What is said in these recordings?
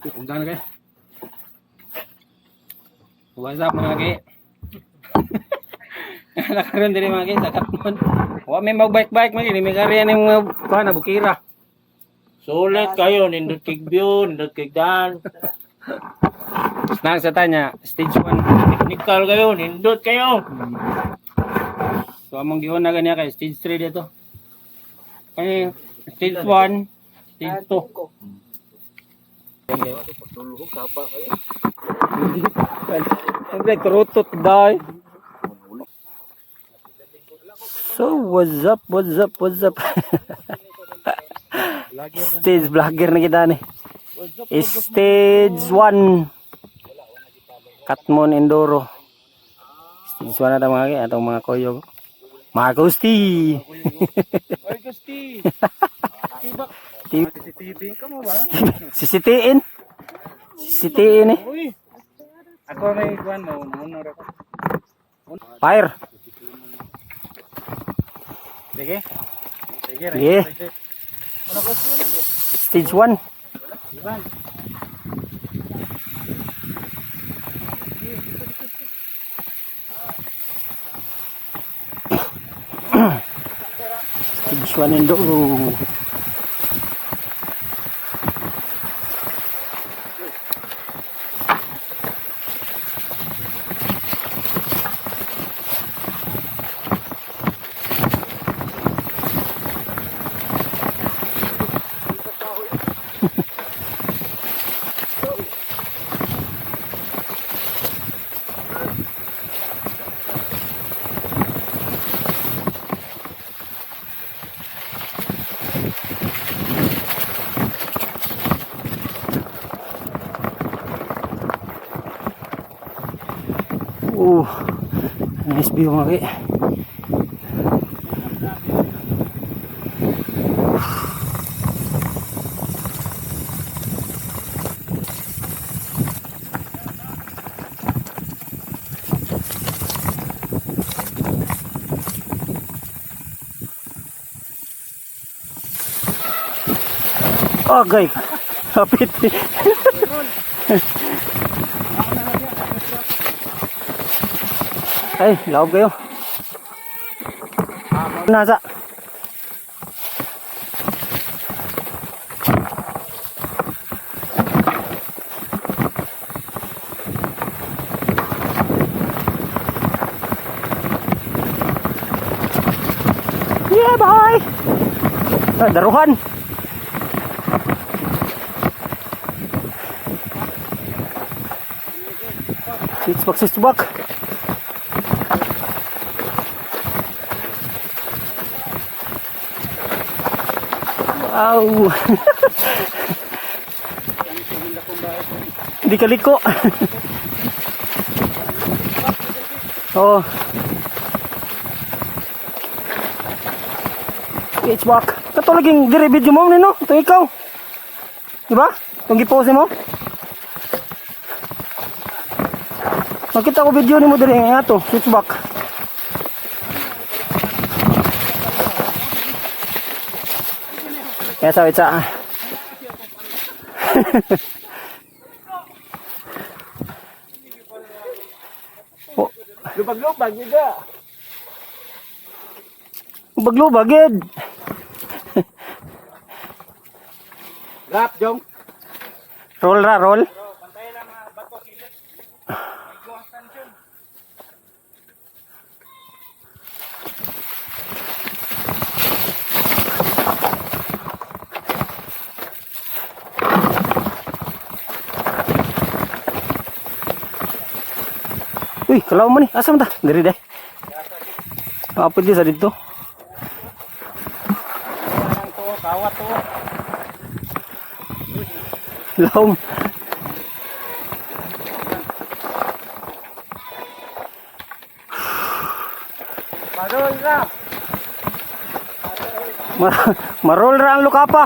Punta na kayo. What's up mga kay? Nakaroon din mga kay sa Katmon. Wa may magbike-bike mga kay, may karya ng mga kuha bukira. Sulit kayo, nindot kig view, nindot kig dan. Nang sa tanya, stage 1. Technical kayo, nindot kayo. So among giwan na ganiya kay stage 3 dito. Kay stage 1, stage 2. Pagtulog kaba kayo. Ang krutot dai. So what's up? Stage vlogger na kita ni. Stage 1. Katmon Enduro. Stage 1 na ta mga kay atong mga koyog. Mga Gusti. Oy, Gusti. CCTV ka mo ba? Sisitiin. Sisitiin eh. Uy. Ako may kuan mo, munor ako. Fire. Sige. Sige, Sige. Ano ko? Stage 1. Iban. Stage 1 Enduro. Nice view mga kay. Oh, guys. Kapit. Ay, laog kayo. Nasa. Yeah, boy. Daruhan. Switchback. Wow. Hindi kaliko. Oh. Switchback. Kato laging dire video mo nino. Ito ikaw. Diba? Itong gipose mo. Makita ko video ni mo dire nga to. Switchback. Kaya sa witsa. Oh, Lubag-lubag juga. lubag gid. Rap jong. Roll ra, roll. Pantay lang bato kilit. Iko ang tension. Uy, kalau mo ni, asa man ta? Diri deh. Apa dia sa dito? Parang to, kawat to. Laom. Marol ra. Marol ra ang lukapa.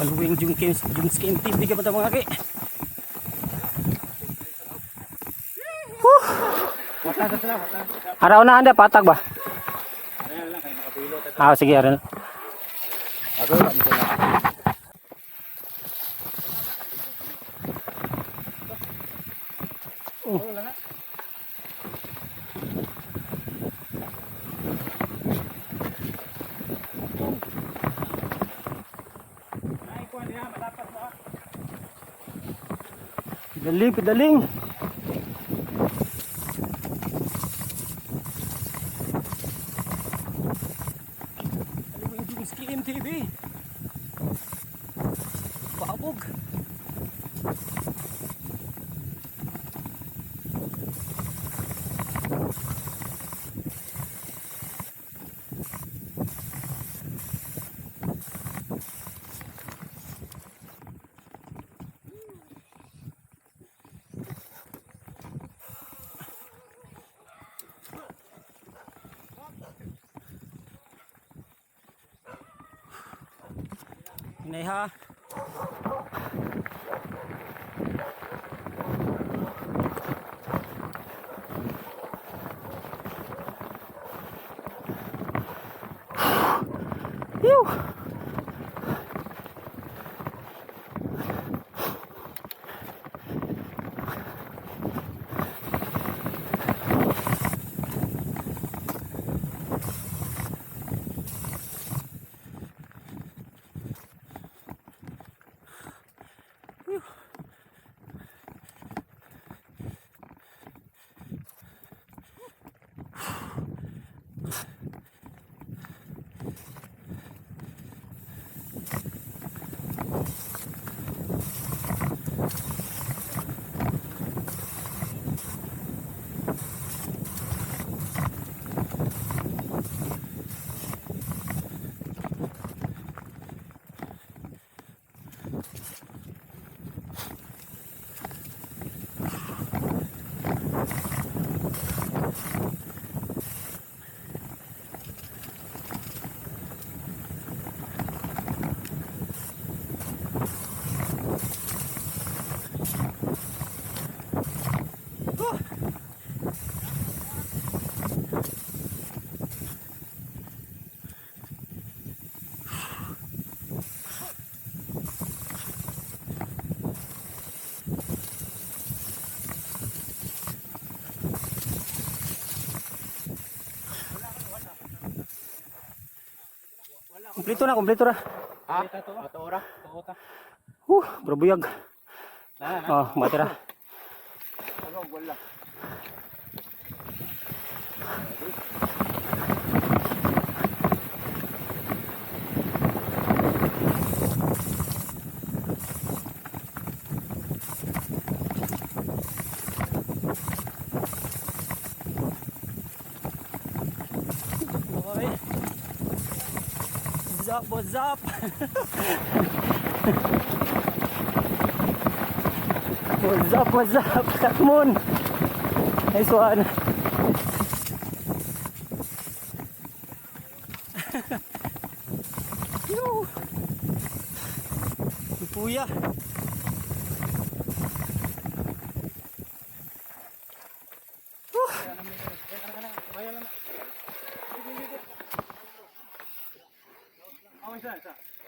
Aluwing Jungs Game TV ka pa ito mga kay. Araw na anda patag ba? Sige aral. Pedaling. Aluwing Jungs Game TV. Paabog. Hinay ha. Phew. Kompleto na. Ha? Ato ora. Brabuyag. Matira. Wala. What's up? What's up? Katmon. Nice one. Yo. Puya.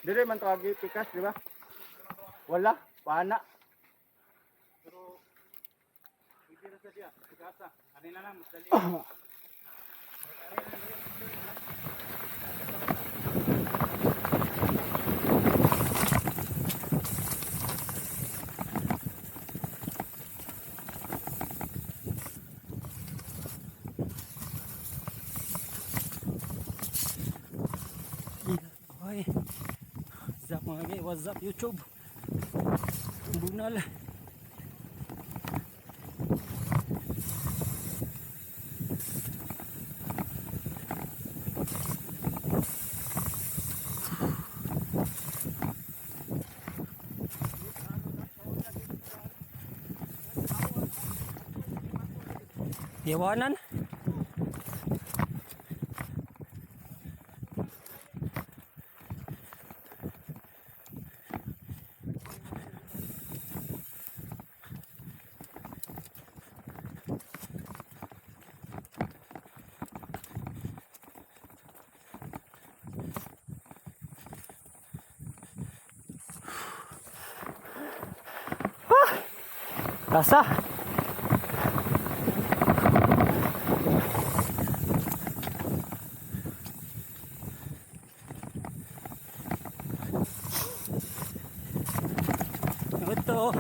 Dire man tawag pikas, di ba? Wala, pana. Pero hindi na sa dia, pikasa. Kanina lang mas dali. What's up YouTube? Bunal. Yawanan. Asa? Ito.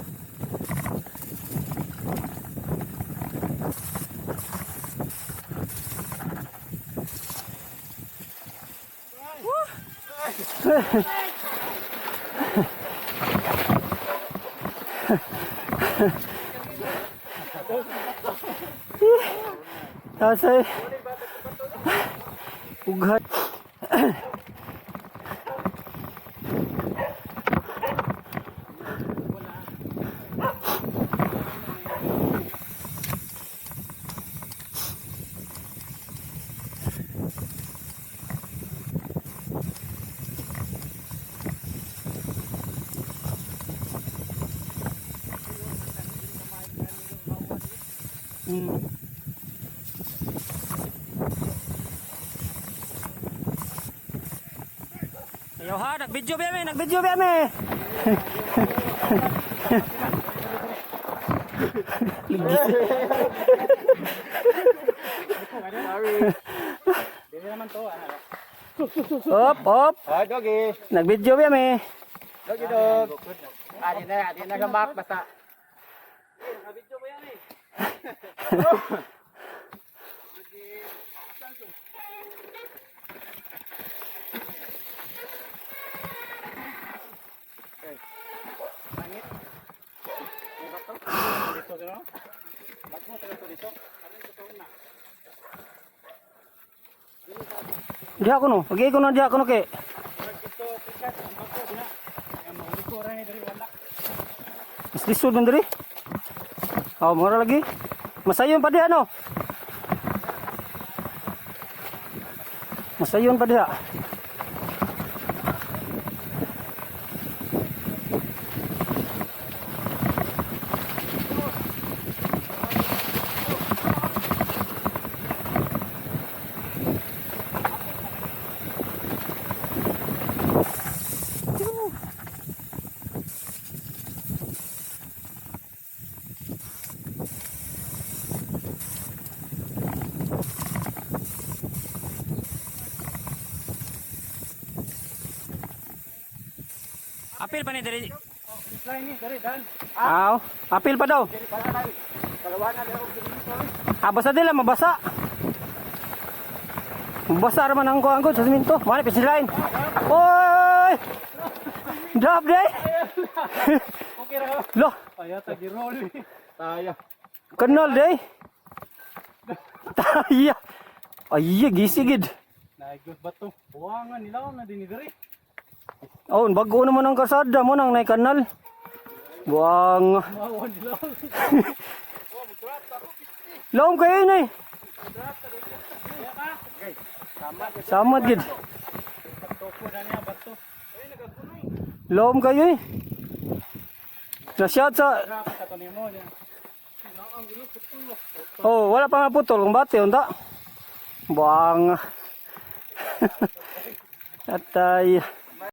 Tasay. Ugat. Ayaw ha, nag-video ba mi? Nag-video ba mi? Dili naman to, Op, op. Ah, doggy. Nag-video ba mi? Doggy dog. Di na gamak basta. Dia ako no. Pagi ko no dia ako no kay. Mas lisod man diri. Oh, mura lagi. Masayon pa diha no. Masayon pa diha. Apil pa ni diri. Aw, apil pa daw. Basa dila mabasa. Mabasa raman ang kuan ko sa siminto. Mali pisilain. Oy! Drop day. Okay ra. Lo, Aya ta girol. Taya. kenal day. Taya. Ay, gisigid. Naigod ba to? Buwangan nila na din diri. Oh, bago naman ang kasada mo nang nay kanal. Buang. Mawan nila. Laom kayo ni. Samad gid. Toko na niya bato. Ay nagapunoy. Laom kayo eh. Nasyat sa... Drop sa kanimo niya. Ang gulo putulo. Oh, wala pa nga putol. Kung bate, unta. Buang. Atay.